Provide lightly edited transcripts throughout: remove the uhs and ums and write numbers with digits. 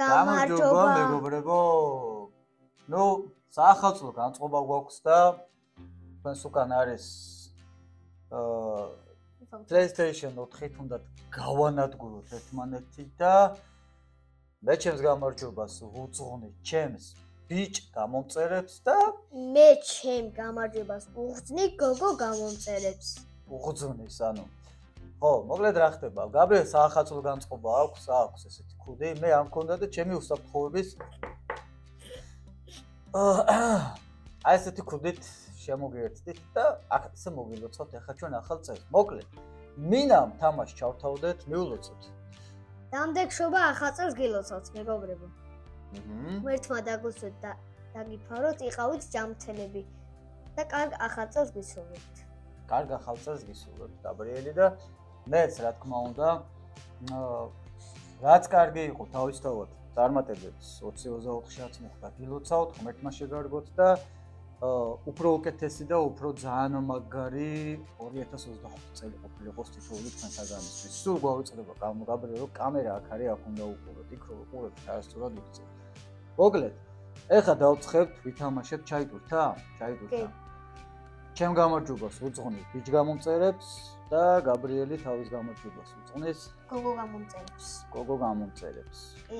გამარჯობა მეგობრებო. ნუ საახალწლო განწყობა გვაქვს და თქვენს უკან არის PlayStation 4-ით უნდა გავანადგუროთ ერთმანეთი და მე ჩემს გამარჯვებას ვუძღვნი ჩემს ბიჭ გამომწერებს და მე ჩემ გამარჯვებას უხსნი გოგო გამომწერებს. უხსნის, ანუ ხო, მოკლედ რა ხდება? გაბრიელ საახალწლო განწყობა აქვს ესეთი ქუდი, მე არ მქონდა და ჩემი უსაფრთხოების აი ესეთი ქუდით შემოგიერთდით და აქ მოგილოცავთ ახლა ჩვენ ახალ წელს. მოკლედ, მინამ თამაში ჩავთავდეთ, მიულოცოთ. დამდეგშობა ახალ წელს გილოცავთ, მეგობრებო. ერთმა დაგვისვეთ და დაგიფაროთ, იყავით ჯამთელები და კარგ ახალ წელს გისურვებთ. კარგ ახალ წელს გისურვებთ, გაბრიელი და მეც რა თქმა უნდა, რაც კარგი იყო თავისთავად წარმატებებს 2024-შიც მოხდა გილოცავთ, ღმერთმა შეგარგოთ და უფრო უკეთესი და უფრო ძალიან მაგარი 2025 წელი ყოფილიყოს თითოეული თქვენსაგანისთვის. სულ გვაუწყდება გაბრიელ კამერა აქ არის, აქ უნდა უყუროთ, იქ რო უყურებთ არასწორად იქცევ. მოკლედ, ეხლა დავწყებთ, ვითამაშებთ, ჩაიდურთა? ჩაიდურთა. ჩემ გამარჯვებას ვუძღვნით ბიჭ გამომწერებს და გაბრიელი თავის გამარჯვებას უძღვნის გოგო გამომწერებს. გოგო გამომწერებს.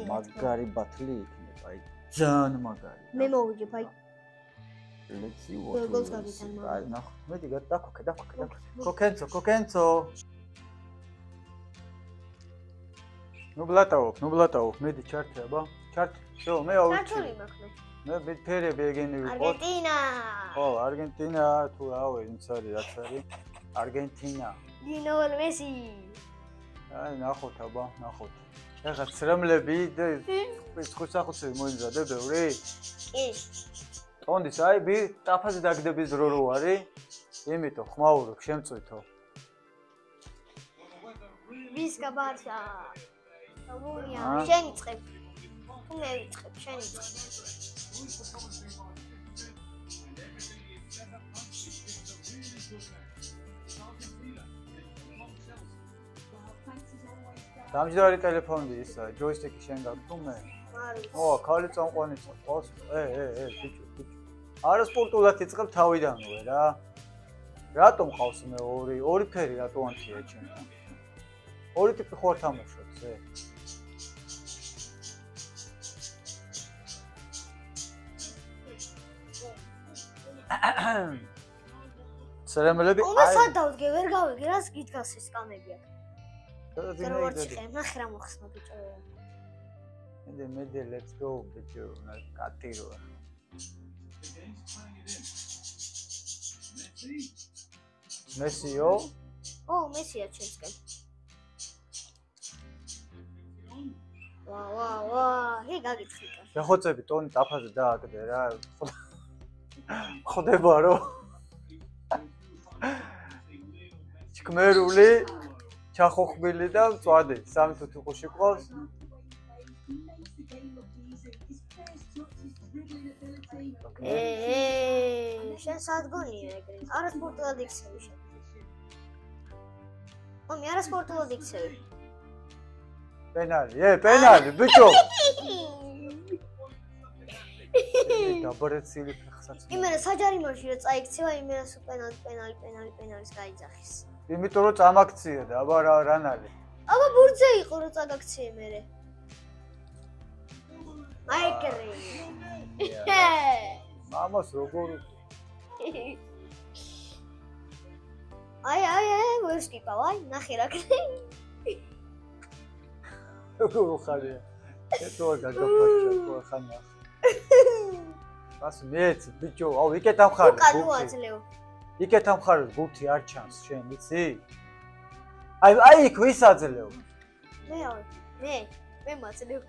მაგარი ბათლი იქნება, აი ძალიან მაგარი. მე მოვიგებ, აი Let's see what. აი ნახოთ, მედი დაქოქე. კოკენცო. ნუ ბლატაო, მედი ჩარტი აბა. ჩარტი. შო, მე აუჩი. ჩარტი მაქვს მე. მე ფერები ეგენი ვიყო. არგენტინა. ო, არგენტინა თუ რავი, ის არის, რაც არის. არგენტინა. ლიონელ მესი. აი ნახოთ აბა, ნახოთ. ეხლა ცრემლები და ეს ხუსახუსები მოინზადე ბევრი? კი. ტონდის აი ტაფაზე დაგდების დრო რო არის, იმიტომ ხმაურობ შემწვითო. ვისკა ბარსა. სამუნია, შენი წებ. თუ მე ვიწყებ, შენი წებ. დამჯდარი ტელეფონი ისა, ჯოისტიკი შენ გაქვს მე? არის. ო, ქალი წამყვანიცა, ყავს. ბიჭო. არასპორტულად იწყებ თავიდანვე რა. რატომ ყავს მე ორი ფერი რატო ანთია ჩემ? ორი ტიპი ხო არ თამაშობ ზე? ცრემლები უნდა სად დავდგე, ვერ გავიგე, რას გიდგას ეს კამები აქ. ნახე რა მოხსნა ბიჭო. მედი, let's go ბიჭო, კატირო. მესიო? ო, მესია ჩემსკენ. ვა, ჰე გაგიცხი. შეხოცები ტონი ტაფაზე დააგდე რა. ხდება რომ ჩქმერული, ჩახოხბილი და მწვადი, სამი თუთუყუში ყავს. შენ სადგონია ეგრე. არასპორტულად იქცევი შენ. მე არასპორტულად იქცევი. პენალი, ბიჭო. დაბარեցილი ფეხსაც. იმენა საჯარიმოში რა წაიქცევა, იმენა სულ პენალის გაიძახის. იმიტომ რომ წამაქცია და აბა რანალი. აბა ბურთზე იყო რომ წაგაქციე მერე. მაიკრი. მამას როგორ აი, ვერ სკიპავ, აი, ნახე რა ქნე. როგორ ხარია? ეთო გაგაფაჩა ხო ხანა. ასე მეც ბიჭო, აუ იქეთ ამხარ. იქეთ ამხარ გუთი არ ჩანს შენ, იცი? აი იქ ვის აძლევ? მე მაძლევ.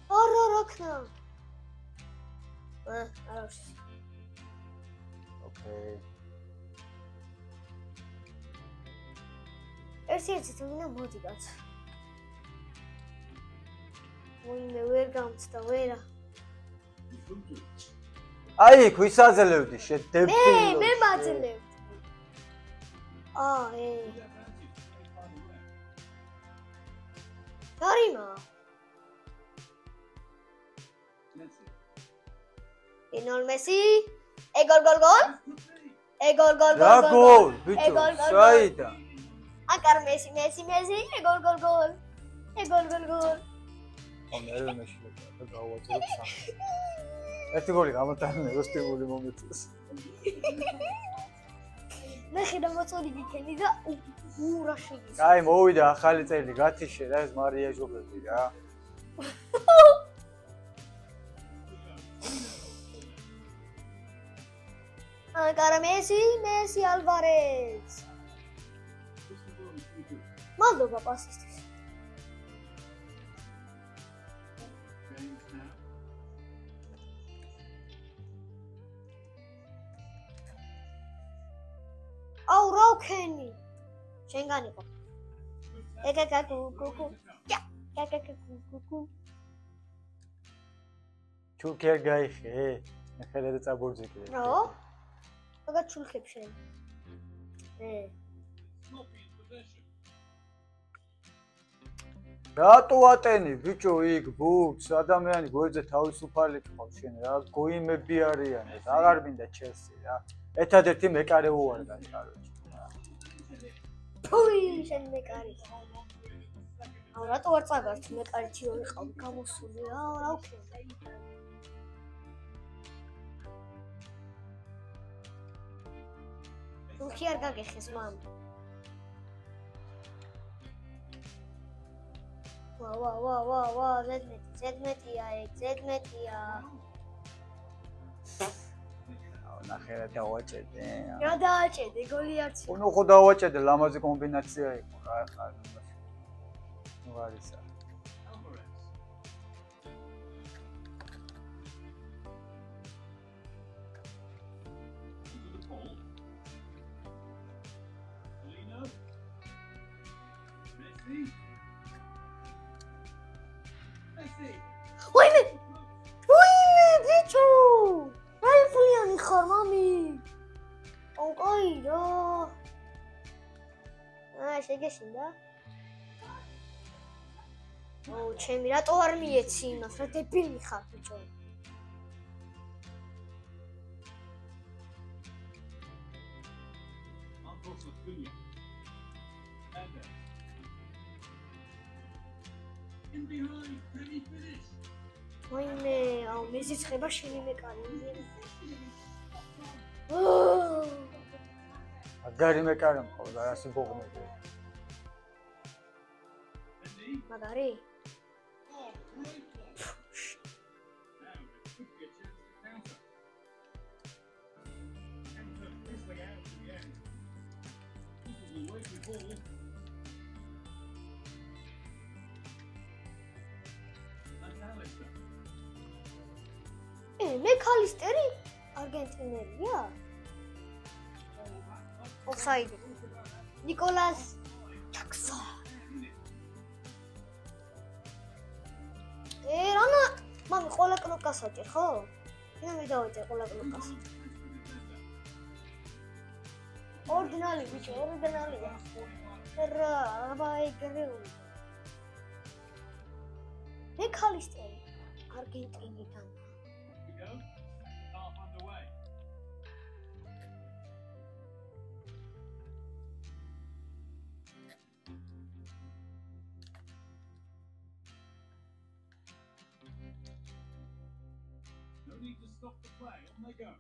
რა ქნა? არავს. ოკეი. ერთი თუნა მოდი კაც. მე ვერ გამწდა ვერა. აი იქ ვის აძლევდი შე დებილი. მე მაძლევ. გარიმა. ინოლ მესი. ეგოლ. ეგოლ. რა გოლ, ბიჭო, საიდა. აკარ მესი, ეგოლ. ეგოლ. ამერე მეშლება და გავაწერებ სამი. ერთი გოლი გამოტანა როსტიმული მომეწეს. ნახე და მოწოდი გიქენი და ურა შეგის. აი მოვიდა ახალი წელი გათიშე რა ეს მარია ჟობები რა. აკარ მესი ალვარez. მადლობა პასისთვის. აუ რა ვქენი? შენგან იყო. კუკუ. კუკუ. ჩულკერ გაიხე. ახლა და წაბურძიკე. რა? აგა ჩულქებ შენ. რატო ატენი ბიჭო იქ ბუქს ადამიანი გვერდზე თავისუფალი ყავს შენ რა გოიმები არიან ეს აღარ მინდა ჩელსი რა ერთადერთი მეკარე უარგან კაროჩი ფუი შენ მეკარი აუ რატო არ წაგართ მეკარი თიორი ყავ გამოსული რა ვქენ თუქი არ გაგეხეს მამ ვა ზედმეტია აუ ნახე რა დავაჭედე რა დააჭედე გოლი არც ნუ ხო დავაჭედე ლამაზი კომბინაცია იყო რა ხარ ნუ არისა Wait, bicho! Ai, Fuliani, mami. Okay, da. შეგეშინდა? ჩემი რატო არ მიეცი იმას, რა დებილი ხარ ბიჭო? ვაიმე, აუ მეზიც ხება შენი მეკარი. მაგარი მეკარი მყავდა, ასე ბოგნები. მაგარი? მეკალისტერი არგენტინელია? ოფსაიდი. ნიკოლას ჩაქსა. რანა, მამი ყოლა კნოპკას აჭერ, ხო? მე მიდავაჭერ ყოლა კნოპკას. ორდინალი ბიჭო, ორდინალია. რა, აბაიგრეული. მეკალისტერი არგენტინიდან. Need to stop the play, on they go.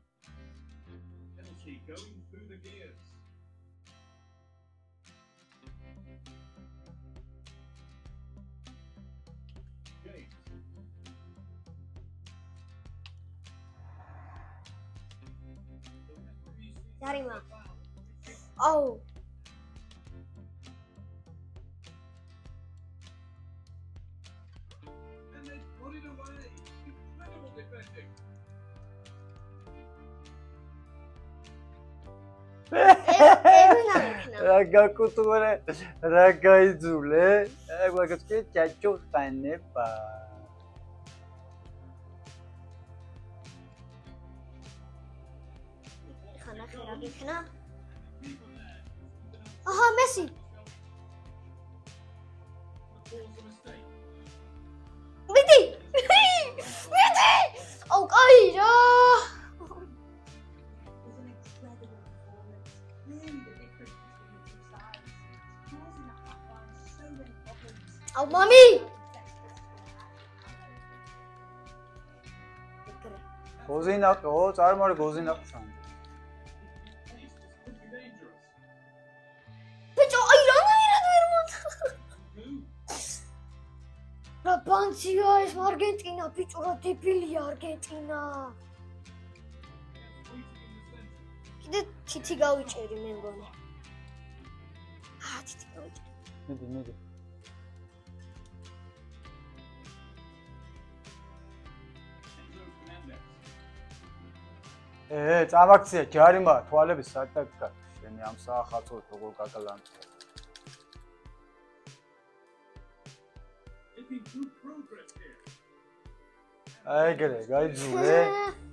Penalty going through the gears. James. Yarima. Oh. And they got it away. Incredible defending. Raga kutule, raga izule, agora que chacho fanepa. Khana khira bikhna. Aha, Messi. მიდი! აუ, კაი რა! აუ, მამი! გოზინაკო, წარმოვიდგინე გოზინაკო სამ. ბიჭო, აი რანაირად ვერ მომწონს. რა ბანცია ეს არგენტინა, ბიჭო, რა დებილია არგენტინა. კიდე თითი გავიჭერი მე მგონი. თითი გავიჭერი. მიდი. წამაქცია ჯარიმა თვალების სატაკა შენი ამ საახალწლოდ როგორ გაგალანწე აიგრე გაიძულე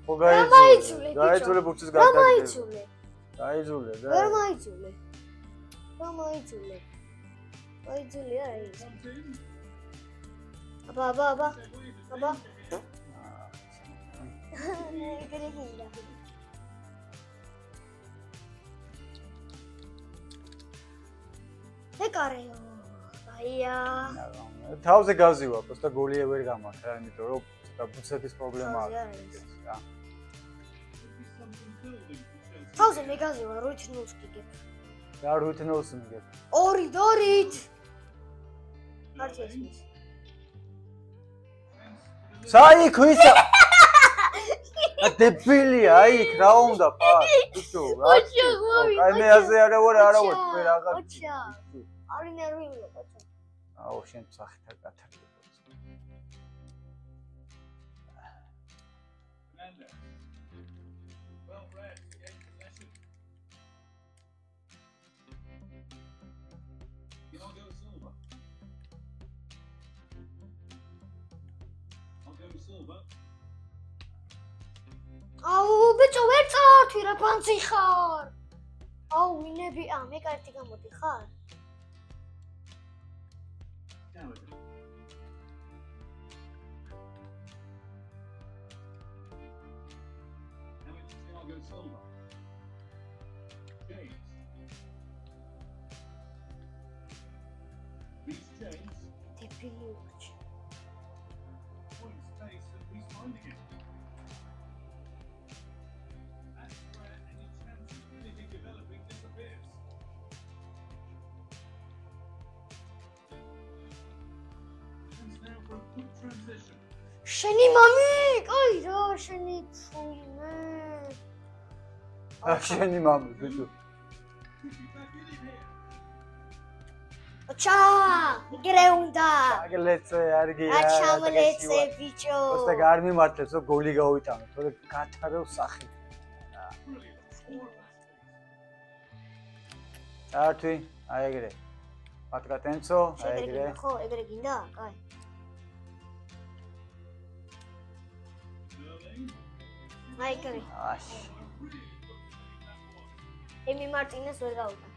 ხო გაიძულე ბუქცის გადაგდე გაიძულე ვერ მაიძულე აი აბა ეგრე გინდა ეკარეო აია თავზე გავზივა просто გოლია ვერ გამართა იმიტომ რომ ცოტა ბუცეთის პრობლემა აქვს რა თავზე მე გავზივა 8-0-ს გიგებ რა 8-0-ს მიგებ 2-2-ით არც ესმის საიქ ვისა დებილია აი რა უნდა პარ უშო რა აი მე ასე არა ვარ მე რაღაც ოჩა არი ნერვიულია ოჩა აუ შენ სახით გათარგებო აუ ბიჭო ვერ წავთვი რა ფანცი ხარ აუ მინები მე კარტი გამოდი ხარ დებილი უჩ შენი მამი, კაი რა, შენი ფუიმე. შენი მამი, ბიჭო. ოჩა, იგრე უნდა. აგლეცე, არგია. აჩამლეცე, ბიჭო. просто გამიმართლებს, რომ გოლი გავიტანო, თორე გათარევ სახით. ართვი, აი ეგრე. პატრატენცო, აი ეგრე. ხო, ეგრე გინდა? კაი. აი კარი. აში. ემი მარტინეს ვერ გავუტან.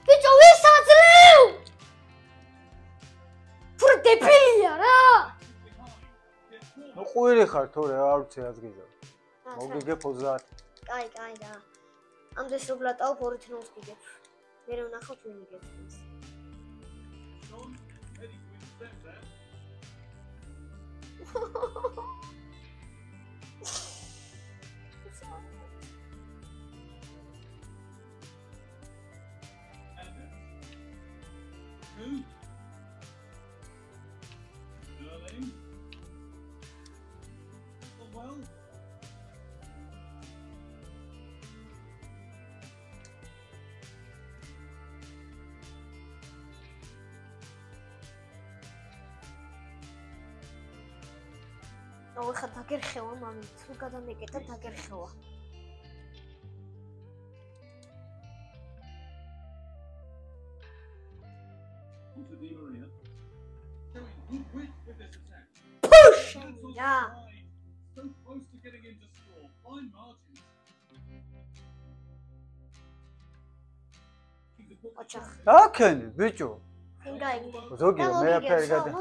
ბიჭო, ვის აძლევ? ფურ დებილია რა. ნუ ყვირი ხარ თორე არ ვიცი რაც გიჟო. მოგიგებ 30. კაი რა. ამდენ შობლატაო 2-0-ს გიგებ. მე რა ვნახავ თუ მიგებს. აუ ხა დაგერხევა მამი, თუ გადამეკეტა დაგერხევა. რა. ოჩახ. აკენი, ბიჭო. იმ გაიგე. ზოგია მე აფერი გადა.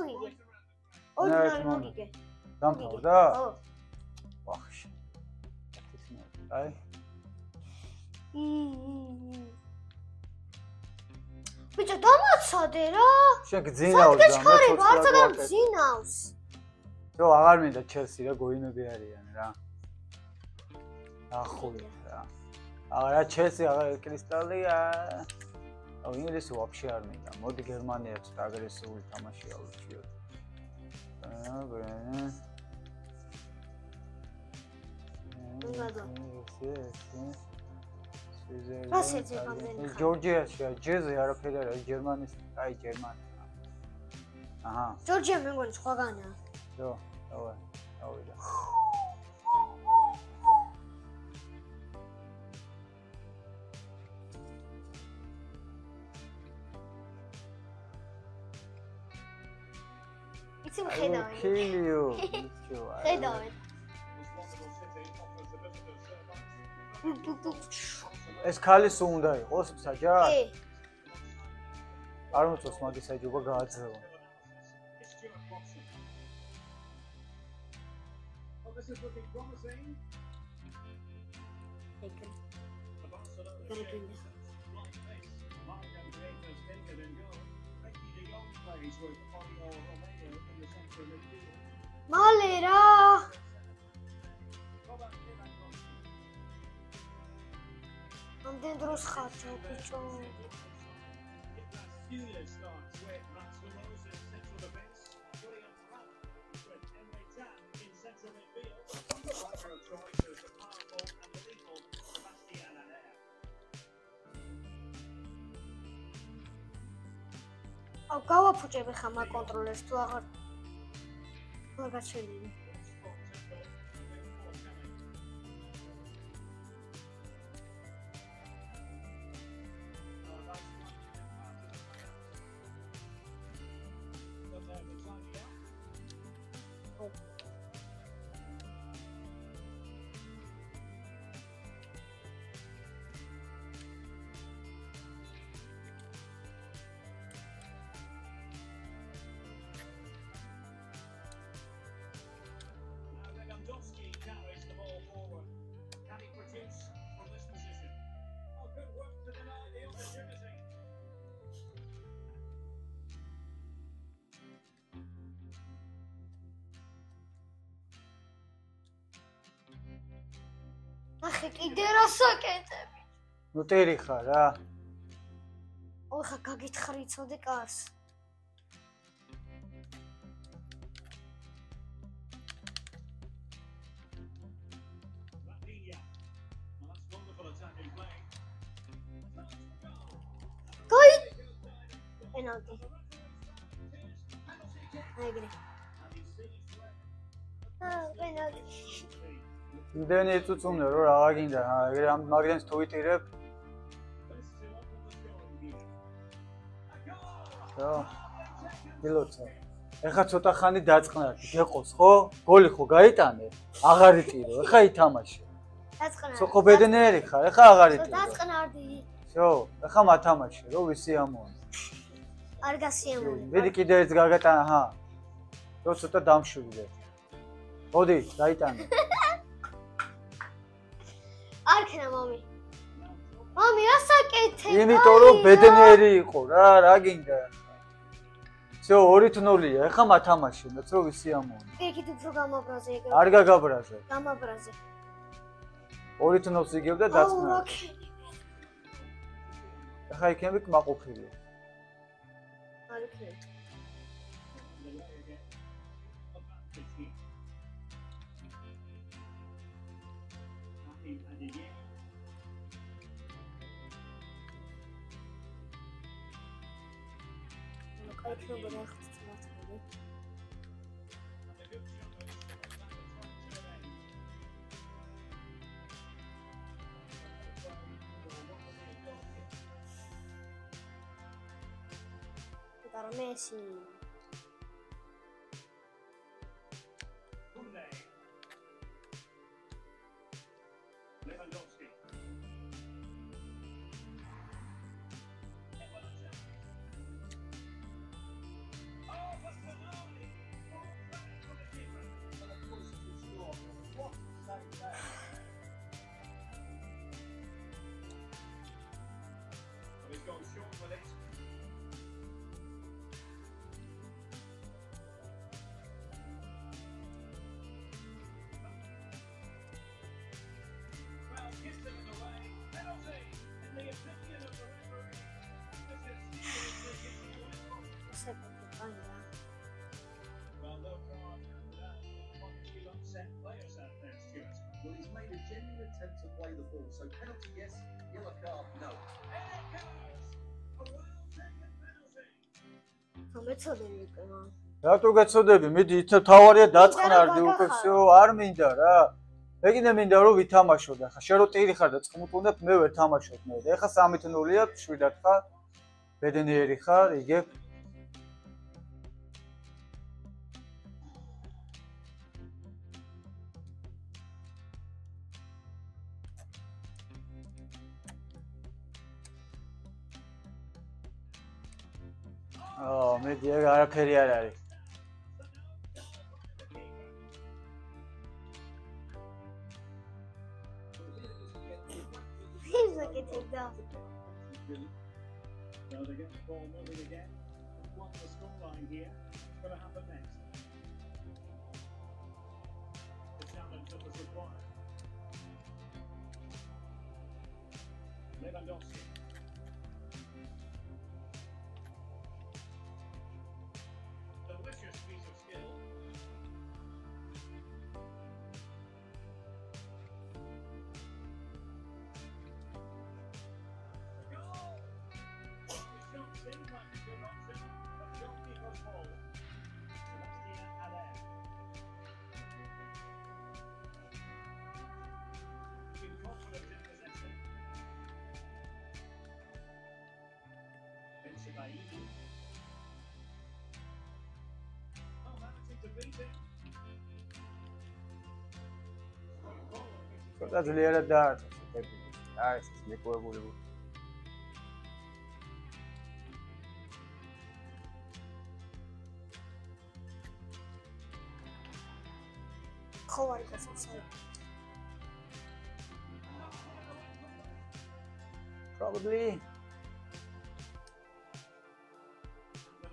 ორდინარი მოგიგე. დამთავრდა? ხო. ვახში. აი. ბიჭო, დამაცადე რა. შენ გძინავს და მე ვარცა გძინავს. რო აღარ მინდა ჩელსი რა გოინები არიან რა. ახული რა. არა ჩელსი აღარ კრისტალია. აუ ინგლისი ვაფშე არ მინდა. მოდი გერმანია ცოტა აგრესიული თამაშია ურჩიოთ. ჯორჯიაში ჯეზი არაფერი არა გერმანიის აი გერმანია. აჰა. ჯორჯია მე მგონი სხვაგანაა. Jo, давай. Давай. It's a head-on. Kill you. Head-on. ეს ქალის უნდა იყოს საჯა? კი. არ მოწონს მაგის საჯობა გააძრევა. This is looking promising. Malera. I'm dentro schatto, piccio. აუ გავაფუჭებ ხა მაგ კონტროლერს თუ აღარ გაჩენილი. ახე კიდე რა საკეთები? ნუ ტერი ხარ რა. ოხა გაგითხარი ცოდე კარს. გოი! პენალტი. აიგრე. პენალტი. იმდენი ეწუწუნე რომ რა გინდა ეგრე ამ მაგდენს თუ ვიტირებ რა ილოცა ეხა ცოტა ხანი დაწყნარდი გეყოს ხო გოლი ხო გაიტანე აღარ იტირო ეხა ითამაშე დაწყნარდი ხო ბედნიერი ხარ ეხა აღარ იტირო დაწყნარდი всё ეხა მათამაშე რო ვისი ამონა არ გასიამოვნე ვიდი კიდე ერთ გაგატანა ჰა რო ცოტა დამშვიდე მოდი გაიტანე არქნა მომი. მომი, რა საკეთე? იმიტომ რომ ბედნიერი იყო რა გინდა. всё 2-0-ია. ეხა მათამაში, მეც რო ვისი ამონა. კიდე უფრო გამაბრაზე ეგრე. არ გაგაბრაზე. გამაბრაზე. 2-0-ს იგებდა დაწყნა. ეხა იქნები კმაყოფილი. არ იქნება. Messi. Lewandowski. play the ball. So penalty, yes. Yellow card, no. And it goes. A well-taken penalty. მომეწოდები უკემა. რატო გეცოდები? მიდი, თავარია დაწყნარდი უკვე всё, არ მინდა რა. ეგინე მინდა რომ ვითამაშოთ ახლა. შენ რო ტირი ხარ და წყმუტუნებ, მე ვერ თამაშობ მე. ეხლა 3-0-ია, შვიდად ხარ. ბედნიერი ხარ, იგებ. მედი ეგ არაფერი არ არის. So they get the ball moving again. What's the scoreline here? What's going to happen next? The challenge that was required. Lewandowski. Delicious piece of skill. ცოტა ძლიერად დააწესეთ ეგ. აი ეს მეკუებული. ხო არის გასაცდელი. Probably.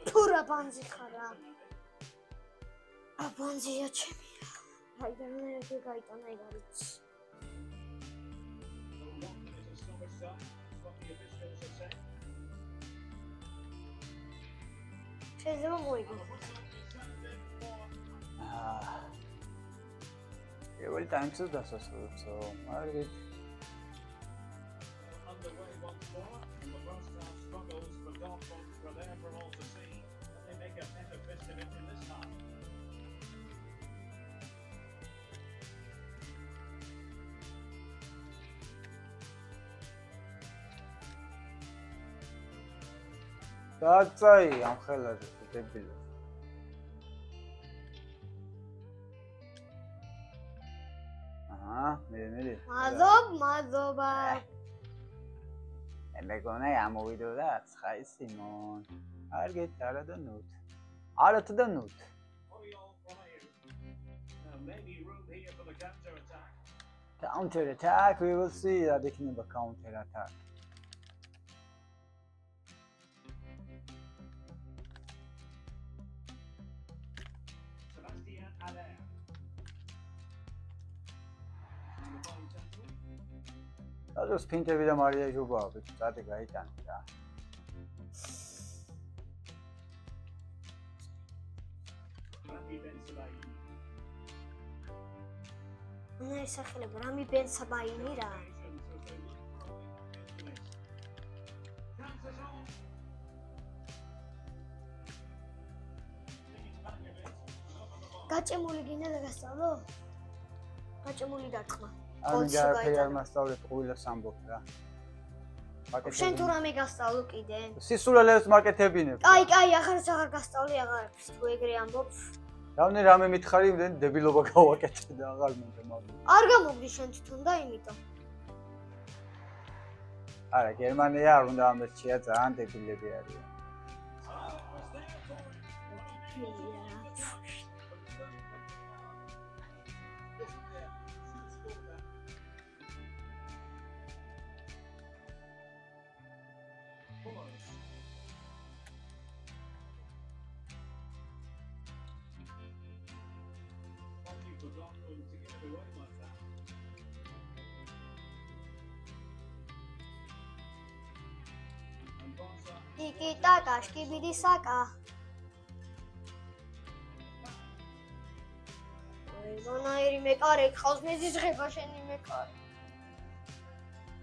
თურა ბანზი ხარა. აბანზია ჩემი. აი და მე გაიტანა ეგ არის. შეიძლება მოიგო. პირველი ტაიმში დასასრულო, მაგრამ Underway once more, and the first half struggles for Dortmund were there for all to see. They make a better fist of it in this half. დააწაი ამ ხელაზე დებილი. მე. მადლობა. მეგონა ამოვიდო და 9 სიმონ. არგეთ არა და ნუთ. არათ და ნუთ. Maybe room here for the counter attack. Counter attack, we will see. რა იქნება counter attack. Sebastian Haller. Also spinter wieder Maria Juba, bitte gerade gaitani ra. მე სახელები რამი ბენსაბაინი რა. გაჭემული გინდა და გასწავლო? გაჭემული დარტყმა. ამიდა ფერ მასწავლეთ ყვილას ამბობ რა. შენ თუ რამე გასწავლო კიდე? სისულელებს მაკეთებინებ. კაი, ახლა აღარ გასწავლი აღარაფერს, თუ ეგრე ამბობ. რავნე რამე მითხარი, იმდენ დებილობა გავაკეთე და აღარ მინდა მაგ. არ გამოგდი შენ თვითონ და იმიტომ. არა, გერმანია არ უნდა ამერჩია, ძალიან დებილები არიან. ტიკი-ტაკა, შკიბიდი-საკა. მონაირი მეკარე, ხავს მეზიზღება შენი მეკარე.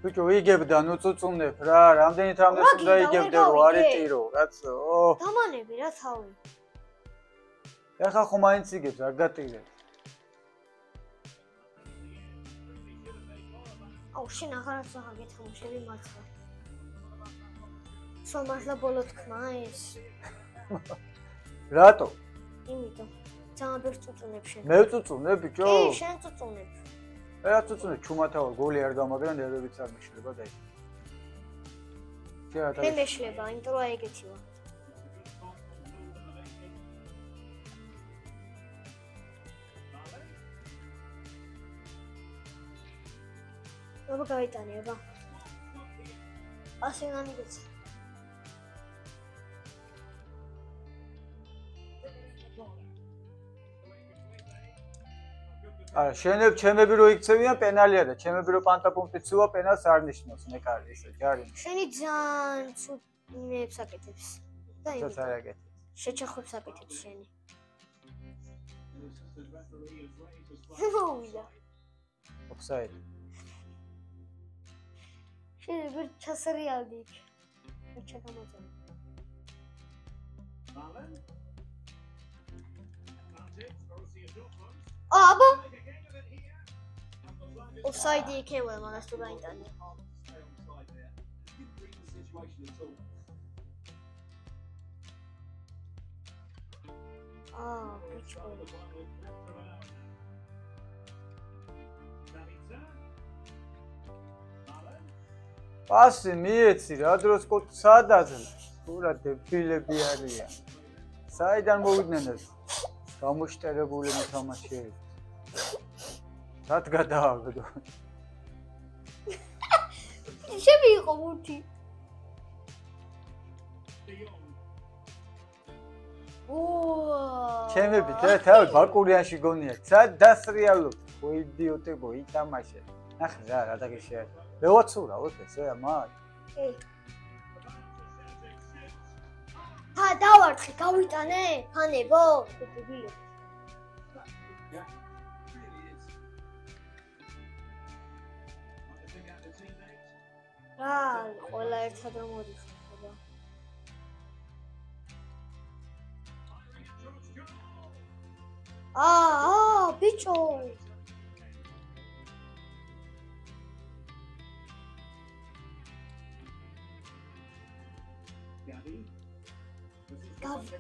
ბიჭო, იგებდა, ნუ წუწუნებ რა, რამდენით რამეს უნდა იგებდე რომ არ ეტირო, კაცო. დამანები რა თავი. ეხა ხო მაინც იგებს, არ გატირებ. აუ, შენ აღარაც აღარ გეთამაშები მართლა. სომართლა ბოლო თქმა ეს. რატო? იმიტომ. ძალიან ბევრ წუწუნებ შენ. მე ვწუწუნებ, ბიჭო? კი, შენ წუწუნებ. რა წუწუნებ, ჩუმათავ გოლი არ გამაგრან, ერებიც არ მეშლება და იქ. მე მეშლება, იმიტომ რომ ეგეთი ვარ. აბა გაიტანე, აბა. ასე განიგეცა. არა, ჩემები რო იქცევიან პენალია და ჩემები რო პანტაპუნქტი ცუვა პენალს არ ნიშნავს, მეკარი ისე ჯარი. შენი ძალიან ცუდ იმებს აკეთებს. და იმით არ აკეთებს. შეჩახვებს აკეთებს შენი. მოვიდა. ოფსაიდ. შენ ვერ ჩასრიალდი იქ. ჩაგამოწევ. აბა ოფსაიდი იქნება მაგას თუ გაიტანე. ბიჭო. პასი მიეცი რა დროს სად აძლევს? ურა დებილები არიან. საიდან მოვიდნენ ეს გამოშტერებული მოთამაშეები? რად გადააგდო? შები იყო მუთი. ჩემები თავი ბაკურიანში გონია. სად დასრიალობ? ხო იდიოტებო, იტამაშე. ნახე რა დაგიშე. მეოცურა ოცე ამათ. კი. დავართხი, გავიტანე? ხანებო? დებილო. ყველა ერთად რომ მოდიხარ. ბიჭო.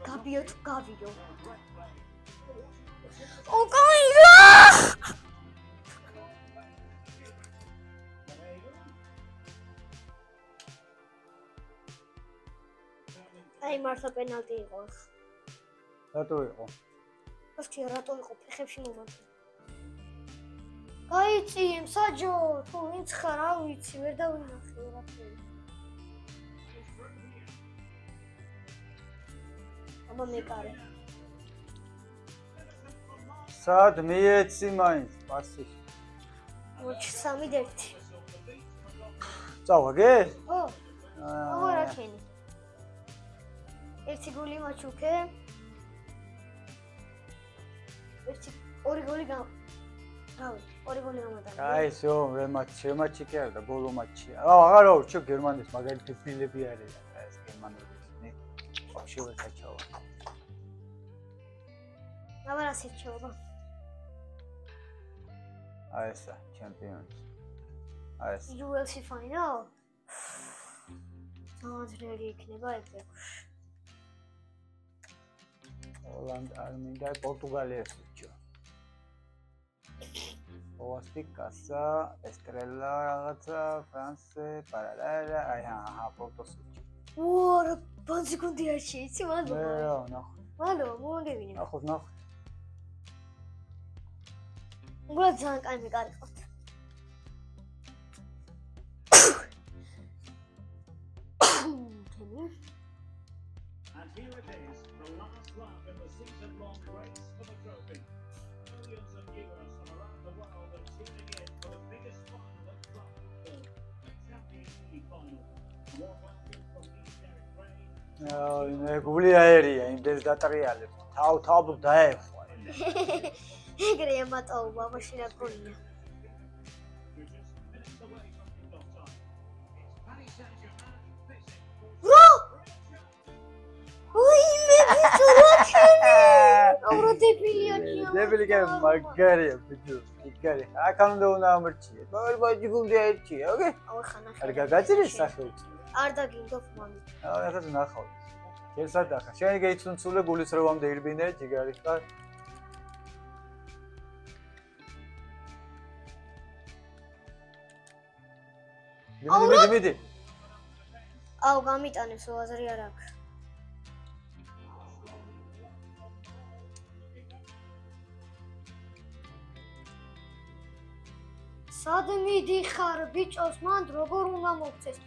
გაბიო თუ გავიო. ოკაილა! აი მართლა პენალტი იყო. რატო იყო? ვასკი რატო იყო ფეხებში მომართე. გაიწიემ საჯო, თუ ვინც ხარ, არ ვიცი, ვერ დავინახე რაფერი. აბა მეკარე. სად მიეცი მაინც პასი? მოჩ 3-1. წავაგე? ო. აღარა ქენი. ერთი გოლი მაჩუქე. ორი გოლი ორი გოლი გამოდანა. აი, всё, შემაჩი კი არა და ბოლო მატჩია. აღარა ვურჩევ გერმანიის მაგალითი ფილები არის ეს გერმანული. შევე საჩავა. აბა საჩავა. აი ესა, ჩემპიონი. აი ეს. UFC final. ძალიან იქნება ეგრე. ჰოლანდ არ მინდა პორტუგალია შეჭო. ოასტი კასა, ესტრელა რაღაცა, ფრანსე, პარალელა, აი პორტოსი. ვორ, ბანზიკუნდი არ შეიცი მადლობა. რა, ნახო. მადლობა, მოგევინე. ნახო. უბრალოდ ძალიან კაი მეკარი ყავთ. And here it is, the last lap in the season-long race for the trophy. Millions of viewers from around the world are tuning in for the biggest final of club football, the Champions League final. Warm welcome from me, Derek Ray. მე გული აერია, იმდეს დატრიალებ. თავ დაეხვა. ეგრე ამატაობა, მაშინ აკონია. დებილი კი მაგარია ბიჭო იგარი აქან უნდა ამერჩიე ბაჟი გუნდი ერთია ოკეი არ გაგაჭირის სახელით არ დაგინდობ მომი ახლა ნახავ შეიძლება ახლა შენ გეიცუნცულე გულის როვამდე ირბინე ჯიგარი ხარ მიდი აუ გამიტანებს უაზრი არ აქვს სად მიდიხარ ბიჭოს მან როგორ უნდა მოგწეს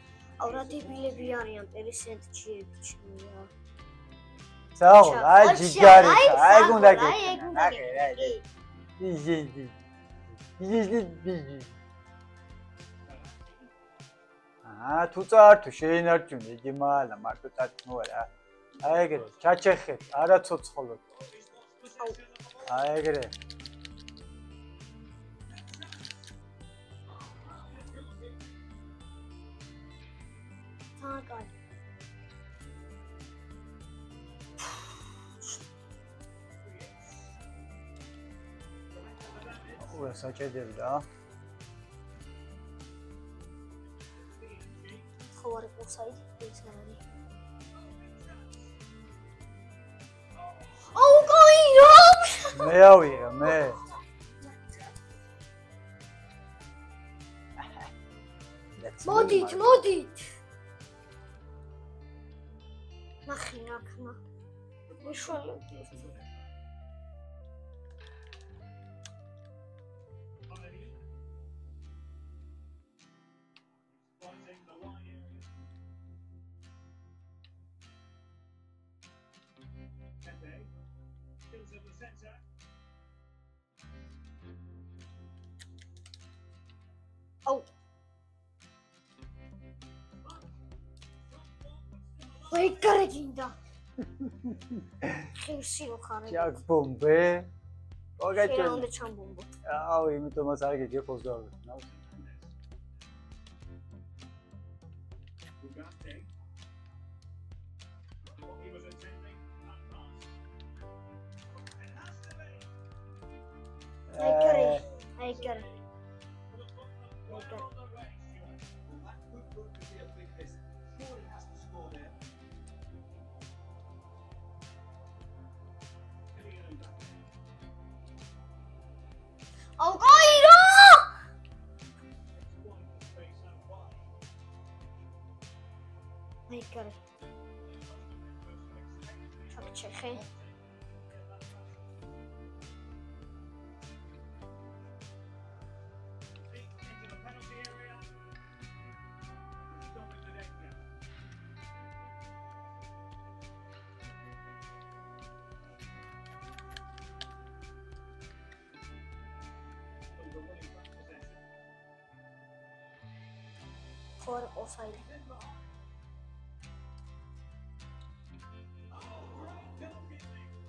აუ რა დებილები არიან პერისენტჩიები ჩმია საო აი ჯიგარი აი გუნდა თუ წართო შეინარჩუნე იგი მალა მარტო წართო არა აი ეგრე ჩაჩეხეთ არა ცოცხლოდ აი ეგრე Tagal. Ura saçedir da. Xabar olsaydı insanları. Oh qoyuram. Ne yağı me. Modit. Machina. Misholo. Oh. Wait, Karaginda. Xirsi oxare. Jak bombe. Ogaçın. Şerandı çam bombo. Aa, imito masar gece pozdu. I got it. Oh, I got it. Check. For offside.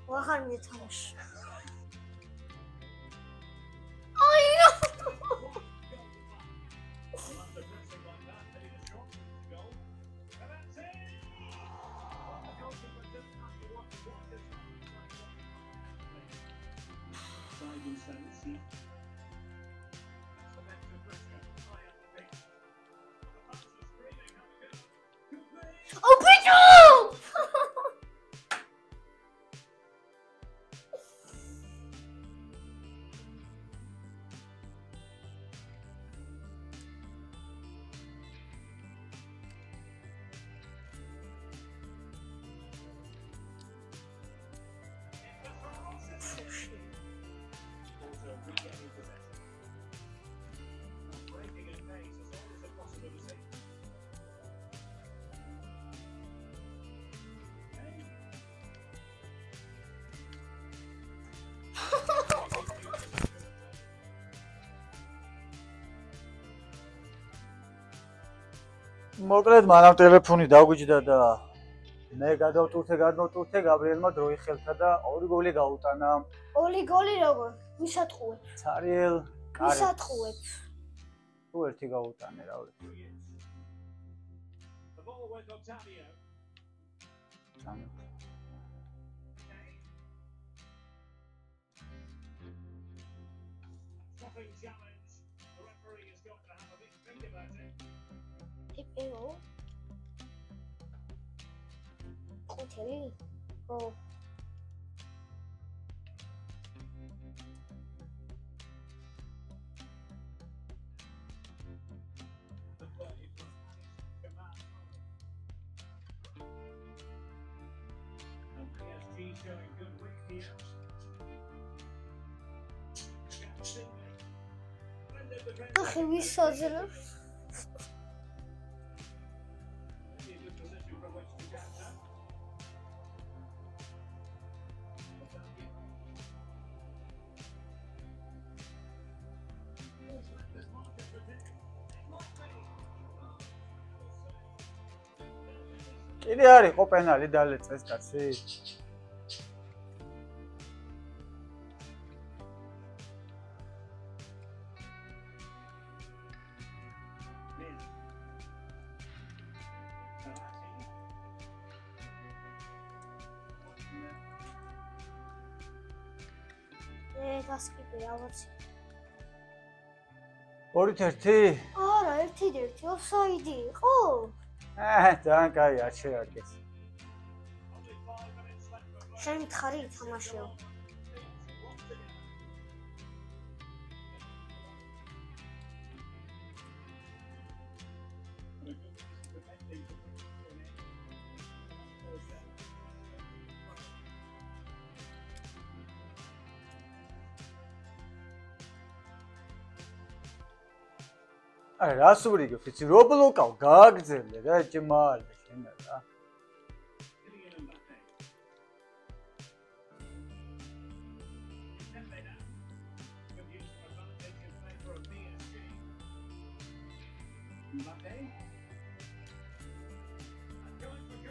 Вахар мне тамаш. Oh, Pedro! მოკლედ მანამ ტელეფონი დაგვიჯდა და მე გადავტურთე გაბრიელმა დროი ხელთა და ორი გოლი გაუტანა. ორი გოლი როგორ? ვის ატყუებ? ცარიელ კარი. ვის ატყუებ? თუ ერთი გაუტანე რა ვიცი. Stopping challenge. The referee has got to have a big think about it. Ew. Hotel. Oh. The play from command. And PSG showing good weight here. Ach, wie soll კიდე არ იყო პენალი დალეწეს კაცი. გასკიპე ალბათ. 2-1. არა, 1-1, ოფსაიდი იყო? ძალიან კაი არ შეარგეს. შენ მითხარი ითამაშეო. აი რას ვიგებ, იცი რო ბლოკავ გააგზელე რა ჭმალე შენ რა.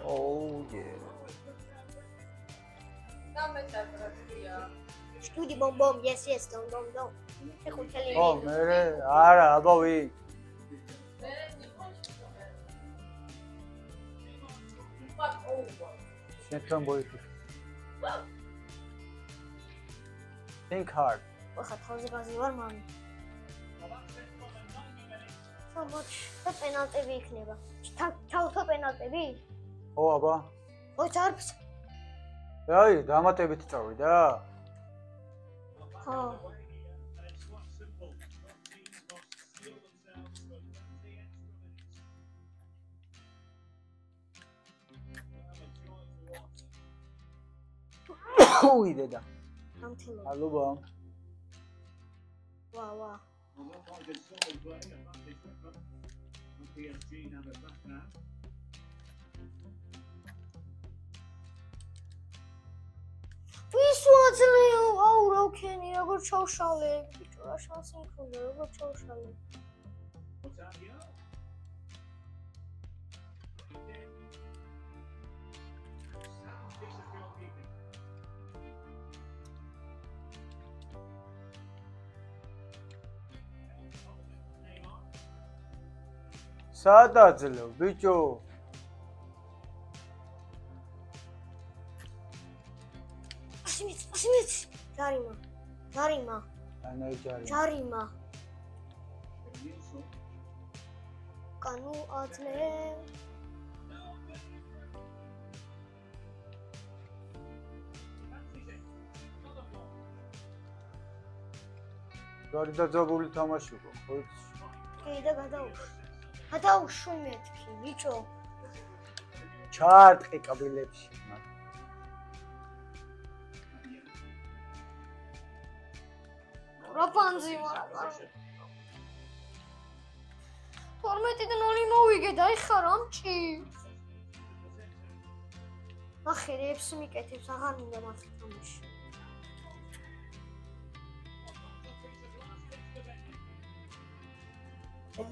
Oh yeah. Studi bom bom, yes yes, dom dom dom. ეხუთელი. ო მე არა, აბა ვი. Central boy. Think hard. ხა თავზე გაზი ვარ მამი. სამოც და პენალტები იქნება. თავთო პენალტები? ო აბა. ო წარფს. აი, დამატებით წავიდა? ხო. ოი დედა. ამთელო. ალობა. ვა ვა. PSG have it back now. ვისვაძლეო, აუ რა ვქენი, როგორ ჩავშალე, ბიჭო, რა შანსი მქონდა, როგორ ჩავშალე. სადაძლევ, ბიჭო. Asmit. Jarima. Ana jarima. Jarima. Kanu atle. Gari da zabuli tamashi uko, xoit. Kida გადაუშვი მეთქი, ბიჭო. ჩაარტყი კაბილებში. რა პანძი ვარ. 12-0 მოვიგე და ეხა რამჭი. ნახე რეებს მიკეთებს, აღარ მინდა მათი თამაში.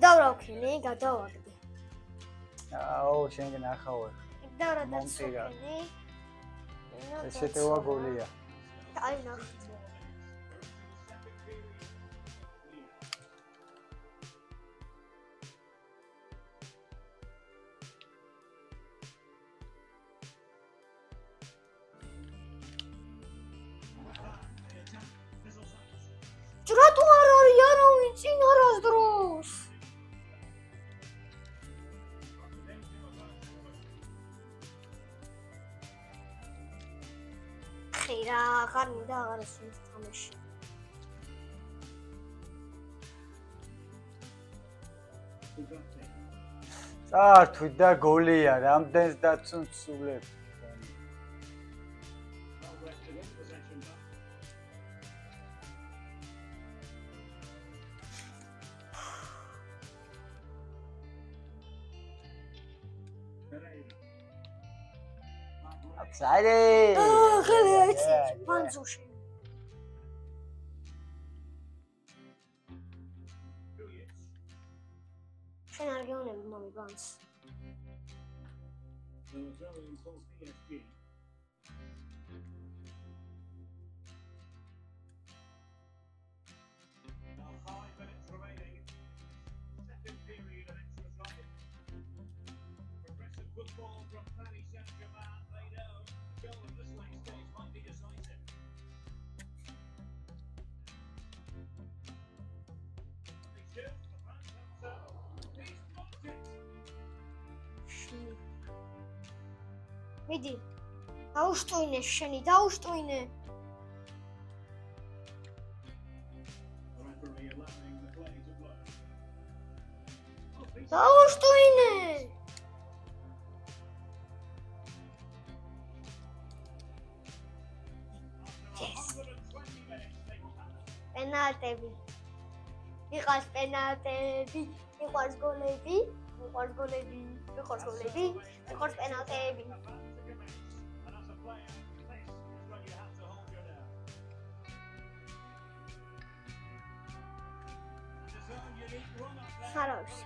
დავრავქენი, გადავაგდე. აო, შენ ნახავარ. დავრავ დაცოქენი. ეს შეტევა გოლია. აი ნახე. რატო არ არის ნახე რა, აღარ მინდა აღარასოდეს თამაში. წართვით და გოლია, რამდენს დაცუნცულებ. Excited! ხელი აიცი, ბანძუში. შენ არ გეუნები მომი ბანს. მიდი დაუშტუინე შენი დაუშტუინე დაუშტუინე პენალტები იყავს პენალტები იყავს გოლები იყავს გოლები იყავს გოლები იყავს პენალტები Хорошо.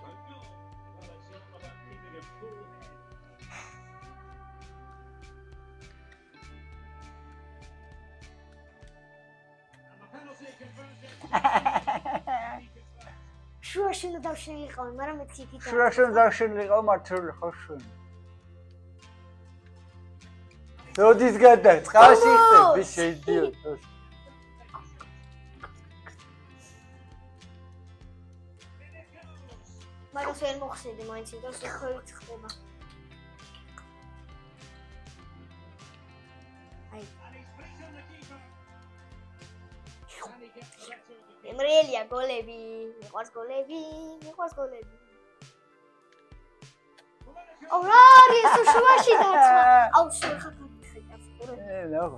შუაში დავშენილიყავ, მაგრამ მეთქი კიდე. შუაში დავშენილიყავ, მართალი ხოშო. როდის გადა? წყალში ხტები, შეიძლება. მაგრამ ვერ მოხსნიდი მაინც და შეხვევით ხდება. აი. მემრიელია გოლები, მიყვარს გოლები, მიყვარს გოლები. აუ რა არის ეს შუაში დაცვა? აუ შენ ხარ გაგიხედა ფურე. ნახო.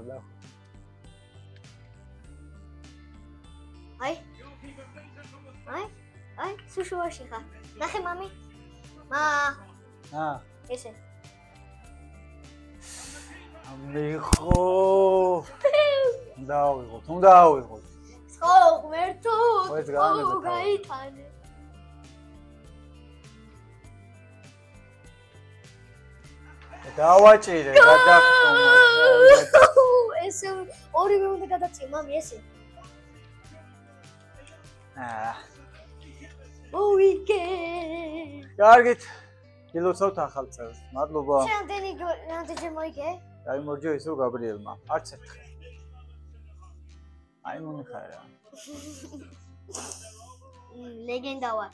აი, შუაში ხარ. ნახე მამი. ესე. ამიხო. დავიღო, თუნდა დავიღო. ხო, ღმერთო. ხო, გაიტანე. დავაჭირე, გადახტომა. ესე ორივე უნდა გადაწყვი, მამი, ესე. Weekend. Კარგით. გილოცავთ ახალ წელს. მადლობა. რამდენჯერ მოიგე? აი მორჯო ისო გაბრიელმა. არც ერთხელ. აი მონიხარა. ლეგენდა ვარ.